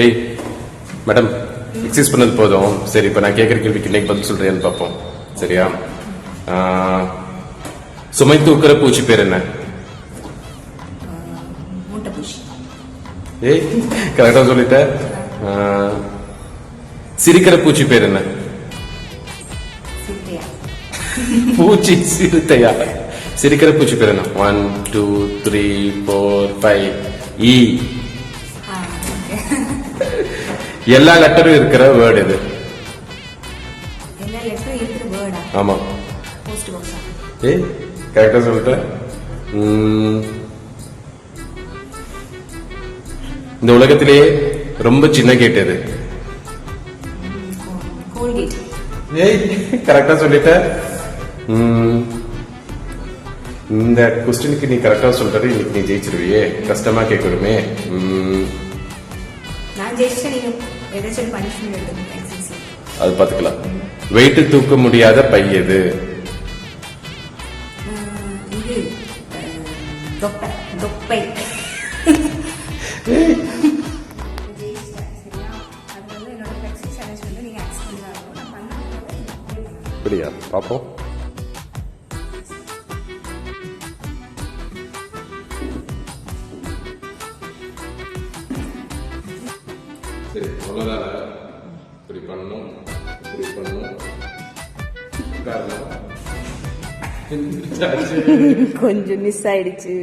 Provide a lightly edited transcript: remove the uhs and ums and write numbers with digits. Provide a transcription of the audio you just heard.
ஏய் madam, exercise பண்ணது போதும். சரி, இப்போ நான் கேட்குற கேள்விக்கு இன்னைக்கு பதில் சொல்றேன்னு பார்ப்போம். சரியா? சுமை தூக்குற பூச்சி பேர் என்ன? ஏய், கரெக்டா சொல்லிட்ட. சிரிக்கிற பூச்சி பேர் என்ன? பூச்சி சிறுத்தையா? சிரிக்கிற பூச்சி பேர் என்ன? 1 2 3 4 5 ஈ. எல்லா லெட்டரும் இருக்கிற வேர்டு இது. ஆமா. ஏய், கரெக்டா சொல்லிட்ட. இந்த உலகத்திலேயே ரொம்ப சின்ன கேட் எது? ஏய், கரெக்டா சொல்லிட்ட. இந்த கொஸ்டினுக்கு நீ கரெக்டா சொல்றது இன்னைக்கு நீ ஜெயிச்சிருவியே. கஷ்டமா கேட்கணுமே. அது பாத்துக்கலாம். வெயிட் தூக்க முடியாத பை எது? அப்படியா? பாப்போம். சரி, அவ்வளவுதான். இப்படி பண்ணணும், இப்படி பண்ணணும். கொஞ்சம் மிஸ் ஆயிடுச்சு.